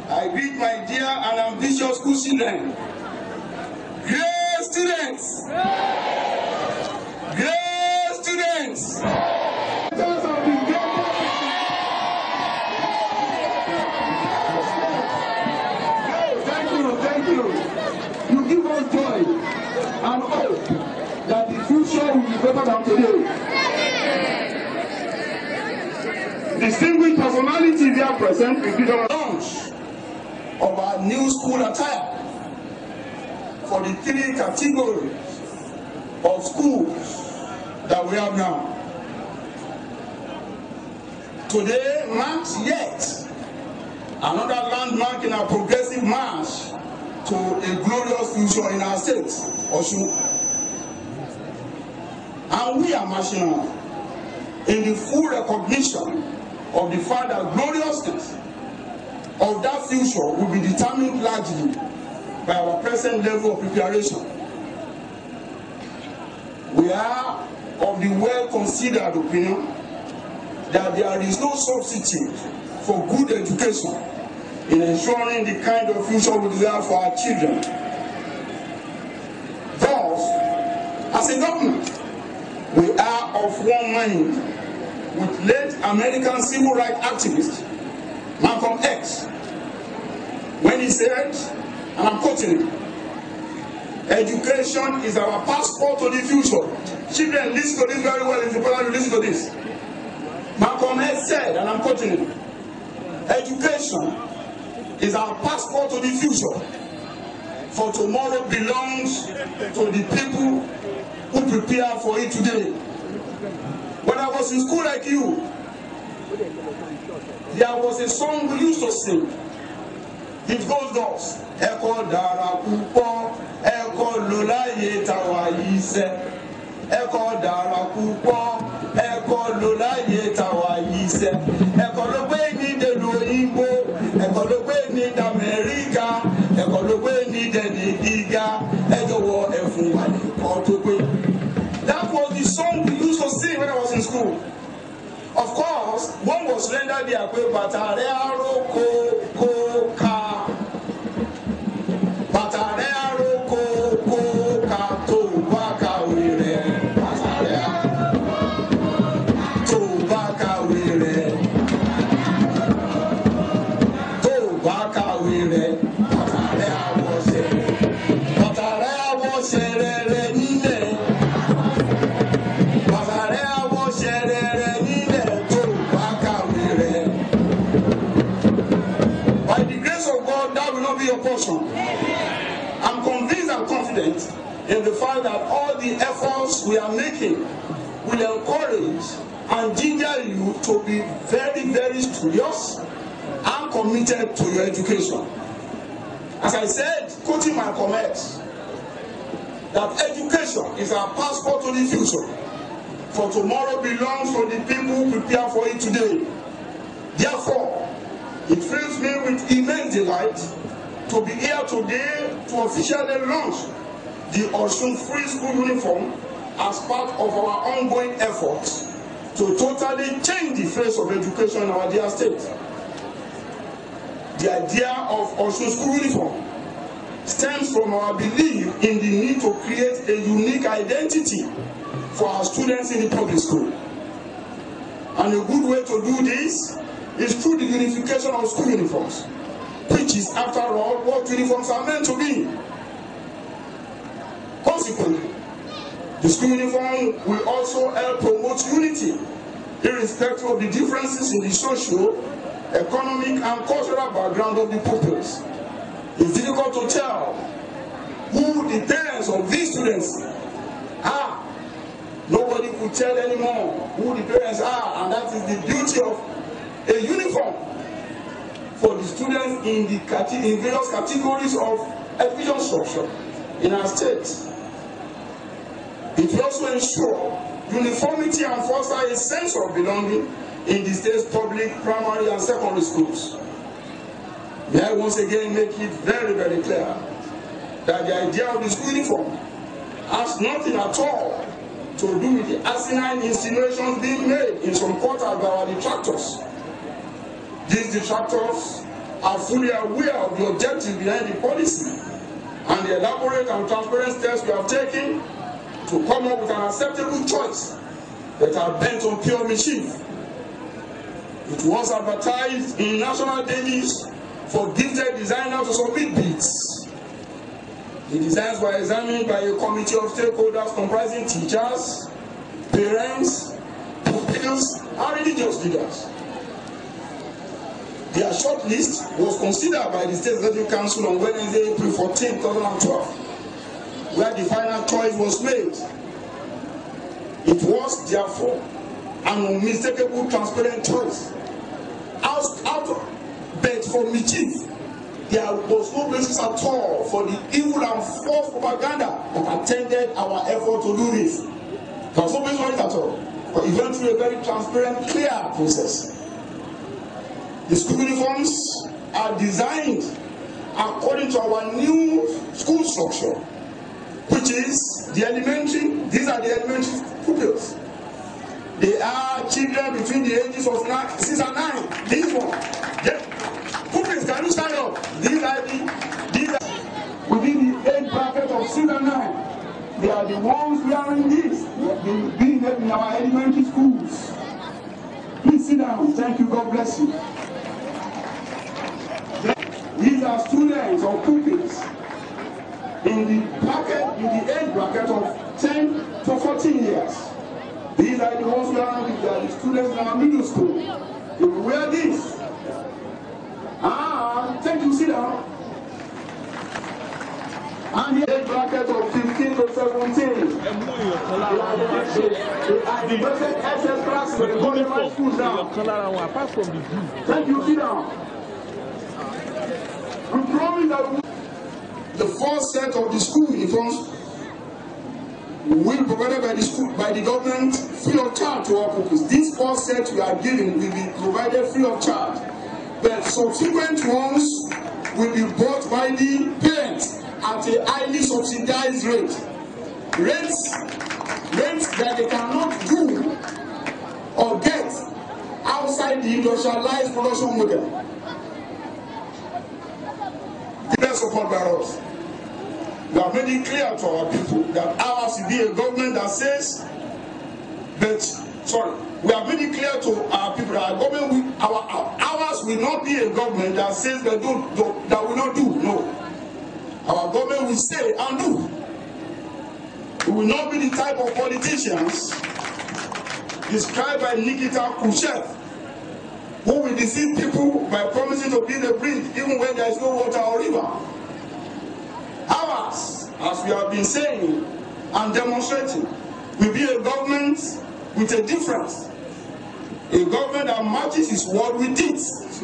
I greet my dear and ambitious school children. Great students! Great students! Thank you. You give us joy and hope that the future will be better than today. Distinguished personalities here present will be the launch of our new school attire for the 3 categories of schools that we have now. Today marks yet another landmark in our progressive march to a glorious future in our state, Osun. And we are marching on in the full recognition of the fact that gloriousness of that future will be determined largely by our present level of preparation. We are of the well-considered opinion that there is no substitute for good education in ensuring the kind of future we desire for our children. Thus, as a government, we are of one mind with late American civil rights activist Malcolm X when he said, and I'm quoting him, "Education is our passport to the future." Children, listen to this very well. It's important to listen to this. Malcolm X said, and I'm quoting him, "Education is our passport to the future, for tomorrow belongs to the people who prepare for it today." When I was in school like you, there was a song we used to sing. It goes thus: Eko dara pupo, eko lolaye tawayise. Eko dara pupo, eko lolaye tawayise. Eko logbe ni de loyinbo, eko logbe ni de America, eko logbe ni de Nigeria. Ejowo efun wa ni ko to gbe. That was the song we used to sing when I was in school. Of course, one was rendered there by Batare Aroko Koka. Batare Aroko Koka Tobaka Wire. Batare Tobaka Wire. Tobaka Wire. Batare Awose. Batare Awose Rere Nine. Batare Awose Rere Nine. Tobaka Wire. By the grace of God, that will not be your portion. I'm convinced and confident in the fact that all the efforts we are making will encourage and ginger you to be very, very studious and committed to your education. As I said, quoting my comments, that education is our passport to the future, for tomorrow belongs to the people who prepare for it today. Therefore, it fills me with immense delight to be here today to officially launch the Osun Free School Uniform as part of our ongoing efforts to totally change the face of education in our dear state. The idea of Osun School Uniform stems from our belief in the need to create a unique identity for our students in the public school. And a good way to do this is through the unification of school uniforms, which is, after all, what uniforms are meant to be. Consequently, the school uniform will also help promote unity, irrespective of the differences in the social, economic, and cultural background of the pupils. It's difficult to tell who the parents of these students are. Nobody could tell anymore who the parents are, and that is the beauty of a uniform for the students in various categories of education structure in our state. It will also ensure uniformity and foster a sense of belonging in the state's public, primary, and secondary schools. May I once again make it very, very clear that the idea of the school uniform has nothing at all to do with the asinine insinuations being made in some quarters by our detractors. These detractors are fully aware of the objective behind the policy and the elaborate and transparent steps we have taken to come up with an acceptable choice that are bent on pure mischief. It was advertised in national dailies for gifted designers to submit bids. The designs were examined by a committee of stakeholders comprising teachers, parents, pupils, and religious leaders. Their shortlist was considered by the State Executive Council on Wednesday, April 14, 2012, where the final choice was made. It was, therefore, an unmistakable, transparent choice. But for mischief, there was no basis at all for the evil and false propaganda that attended our effort to do this. There was no basis for it at all. But it went through a very transparent, clear process. The school uniforms are designed according to our new school structure, which is the elementary. These are the elementary pupils. They are children between the ages of 6 and 9. These one. Yeah. Pupils, can you stand up? These are within the age bracket of 6 and 9. They are the ones wearing this. They being in our elementary schools. Please sit down. Thank you. God bless you. These are students or pupils in the age bracket of 10 to 14 years. These are the ones who are the students in our middle school. They will wear this. Thank you, sit down. And the age bracket of 15 to 17. They are the present SS class when they go to my school now. Thank you, sit down. We promise that the first set of the school uniforms will be provided by the government free of charge to all pupils. This first set we are giving will be provided free of charge, but subsequent ones will be bought by the parents at a highly subsidized rate. Rates that they cannot do or get outside the industrialized production model. Let's support by us. We have made it clear to our people that ours will be a government that says, we have made it clear to our people that ours will not be a government that says that will not do. No. Our government will say and do. We will not be the type of politicians described by Nikita Khrushchev, who will deceive people by promising to build a bridge even when there is no water or river. Ours, as we have been saying and demonstrating, will be a government with a difference. A government that matches its word with deeds.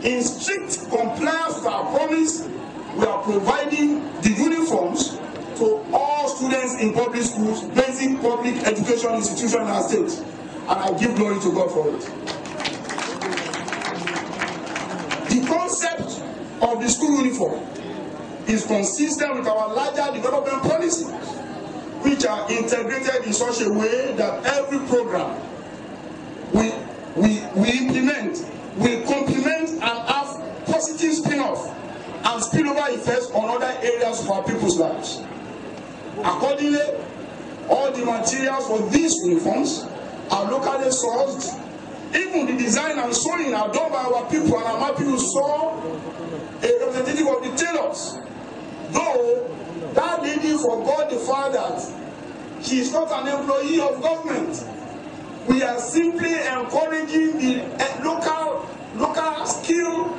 In strict compliance with our promise, we are providing the uniforms to all students in public schools, basic public education institutions in our state. And I give glory to God for it. The concept of the school uniform is consistent with our larger development policies, which are integrated in such a way that every program we implement will complement and have positive spin-off and spillover effects on other areas of our people's lives. Accordingly, all the materials for these uniforms are locally sourced. Even the design and sewing are done by our people, and our people saw a representative of the tailors. Though that lady forgot the fact that she is not an employee of government. We are simply encouraging the local skill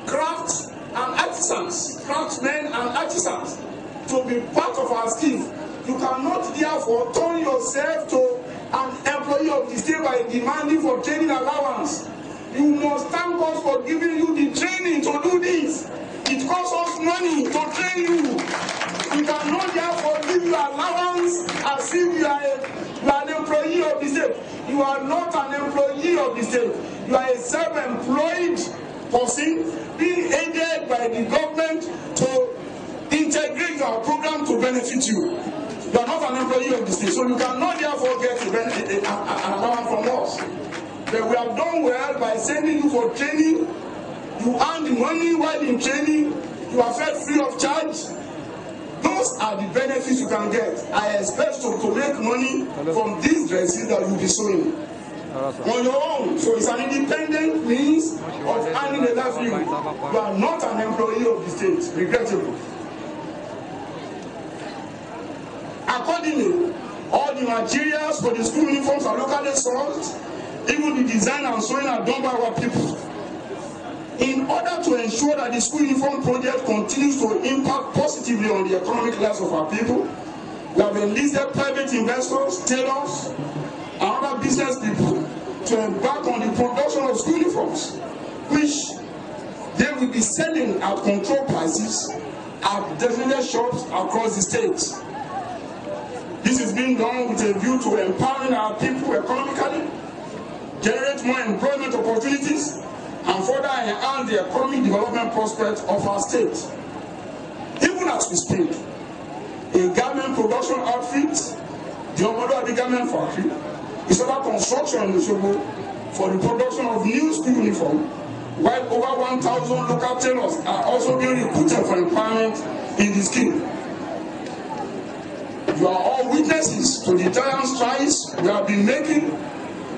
crafts and artisans, craftsmen and artisans, to be part of our scheme. You cannot therefore turn yourself to an employee of the state by demanding for training allowance. You must thank us for giving you the training to do this. It costs us money to train you. We cannot therefore give you allowance as if you are an employee of the state. You are not an employee of the state. You are a self-employed person being aided by the government to integrate our program to benefit you. You are not an employee of the state, so you cannot therefore get an allowance from us. But we have done well by sending you for training. You You earn the money while in training. You are fed free of charge. Those are the benefits you can get. I expect to make money from these dresses that you'll be sewing on your own. So it's an independent means of earning a livelihood. You are not an employee of the state, regrettable. Accordingly, all the materials for the school uniforms are locally sourced. Even the design and sewing are done by our people. In order to ensure that the school uniform project continues to impact positively on the economic lives of our people, we have enlisted private investors, tailors, and other business people to embark on the production of school uniforms, which they will be selling at controlled prices at designated shops across the state. This is being done with a view to empowering our people economically, generate more employment opportunities, and further enhance the economic development prospects of our state. Even as we speak, a garment production outfit, the Omodo Garment Factory, is under construction in Osogbo for the production of new school uniform, while over 1,000 local tailors are also being recruited for employment in the scheme. You are all witnesses to the giant strides we have been making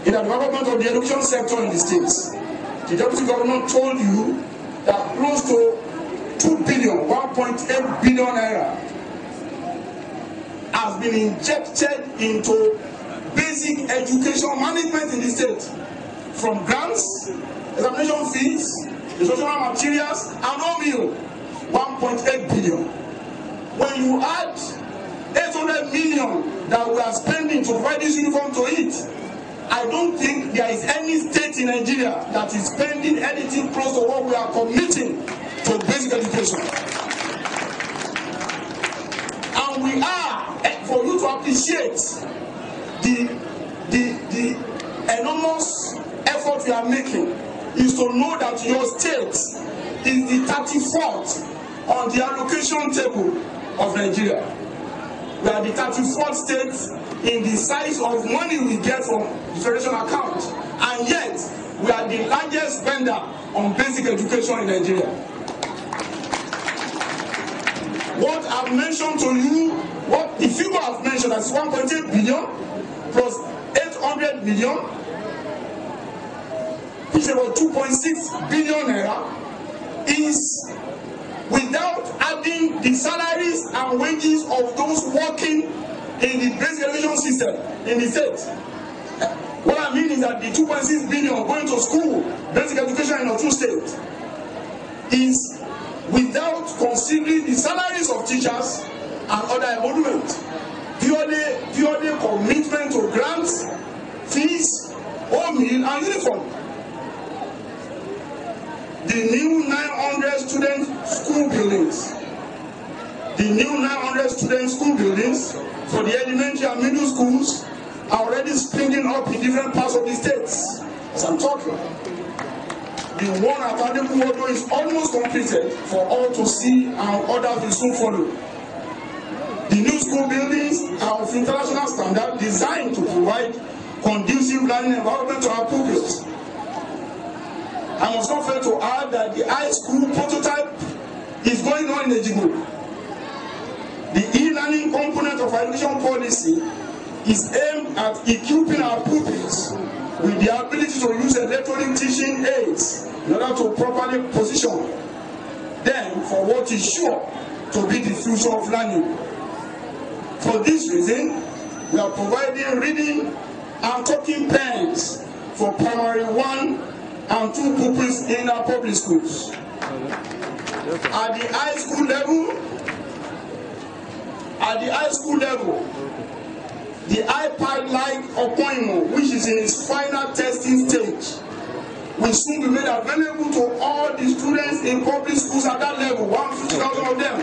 in the development of the education sector in the states. The deputy government told you that close to 2 billion, 1.8 billion naira has been injected into basic education management in the state, from grants, examination fees, instructional materials, and all meal, 1.8 billion. When you add 800 million that we are spending to provide this uniform to it, I don't think there is any state in Nigeria that is spending anything close to what we are committing to basic education. And we are, for you to appreciate the enormous effort we are making, is to know that your state is the 34th on the allocation table of Nigeria. We are the 34th state in the size of money we get from the federation account, and yet we are the largest spender on basic education in Nigeria. What I've mentioned to you, what the figure I've mentioned as 1.8 billion plus 800 million, which is about 2.6 billion naira, is without adding the salaries and wages of those working in the basic education system in the state. What I mean is that the 2.6 billion going to school, basic education in our two states, is without considering the salaries of teachers and other emoluments. Purely commitment to grants, fees, home meal, and uniform. The new 900 student school buildings. The new 900 student school buildings for the elementary and middle schools are already springing up in different parts of the states as I'm talking. The one at Aregbesola is almost completed for all to see, and others will soon follow. The new school buildings are of international standard, designed to provide conducive learning environment to our pupils. I must not fail to add that the high school prototype is going on in Ejigbo. The e-learning component of our education policy is aimed at equipping our pupils with the ability to use electronic teaching aids in order to properly position them for what is sure to be the future of learning. For this reason, we are providing reading and talking pens for primary 1 and 2 pupils in our public schools. At the high school level, the iPad-like appointment, which is in its final testing stage, will soon be made available to all the students in public schools at that level, 150,000 of them.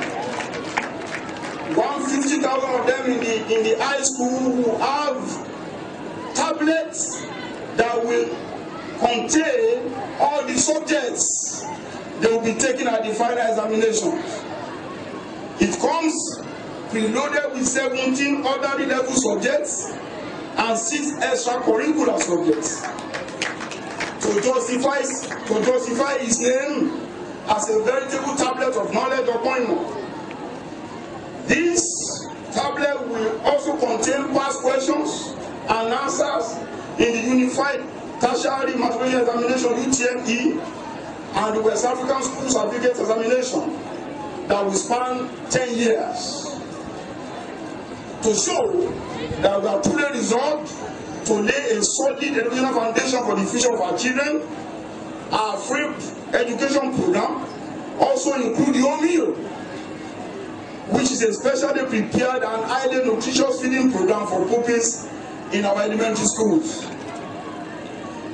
150,000 of them in the high school who have tablets that will contain all the subjects they will be taking at the final examinations. It comes preloaded with 17 ordinary level subjects and 6 extracurricular subjects. To justify his name, as a veritable tablet of knowledge appointment. This tablet will also contain past questions and answers in the Unified Tertiary Mathematical Examination (UTME) and the West African School Certificate Examination that will span 10 years, to show that we are truly resolved to lay a solid educational foundation for the future of our children. Our free education program also includes the home meal, which is a specially prepared and highly nutritious feeding program for pupils in our elementary schools.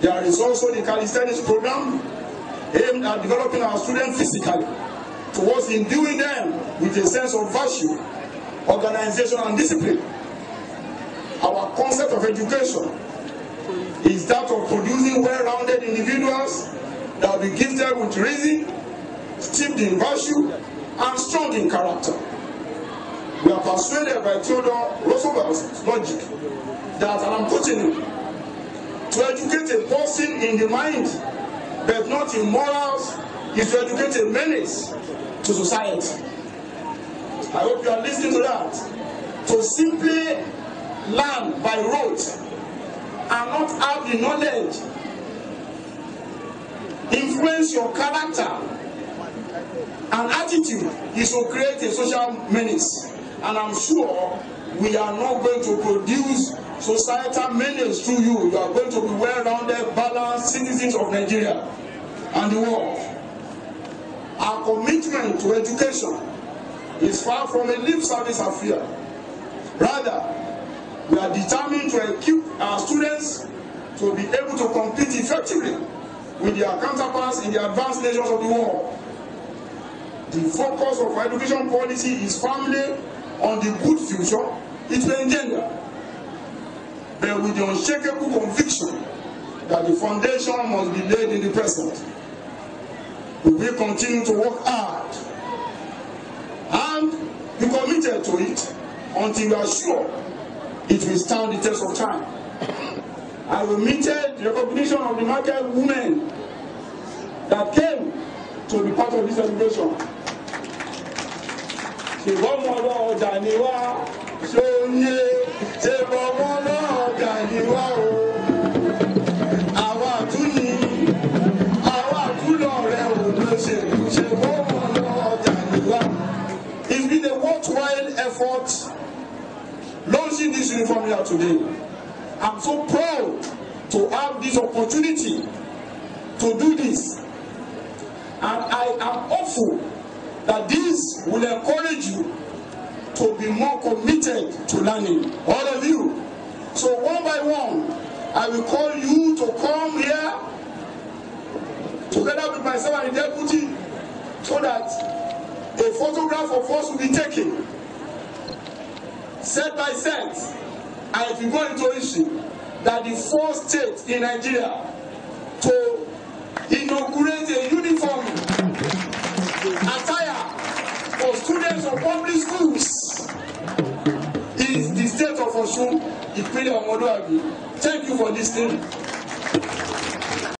There is also the calisthenics program aimed at developing our students physically towards imbuing them with a sense of virtue, organization, and discipline. Our concept of education is that of producing well-rounded individuals that will be gifted with reason, steeped in virtue, and strong in character. We are persuaded by Theodore Roosevelt's logic that, and I'm quoting him, to educate a person in the mind, but not in morals, is to educate a menace to society. I hope you are listening to that. To simply learn by rote and not have the knowledge influence your character and attitude is to create a social menace. And I'm sure we are not going to produce societal menace through you. You are going to be well-rounded, balanced citizens of Nigeria and the world. Our commitment to education is far from a lip service affair. Rather, we are determined to equip our students to be able to compete effectively with their counterparts in the advanced nations of the world. The focus of our education policy is firmly on the good future it may engender, but with the unshakable conviction that the foundation must be laid in the present. We will continue to work hard and be committed to it until we are sure it will stand the test of time. I omitted the recognition of the market women that came to be part of this celebration. It's been a worthwhile effort launching this uniform here today. I'm so proud to have this opportunity to do this, and I am hopeful that this will encourage you to be more committed to learning, all of you. So one by one, I will call you to come here together with myself and the deputy, so that a photograph of us will be taken set by set. And if you go into history, that the first state in Nigeria to inaugurate a uniform attire for students of public schools is the state of Osun, Ìpínlẹ̀ Ọmọlúàbí. Thank you for listening.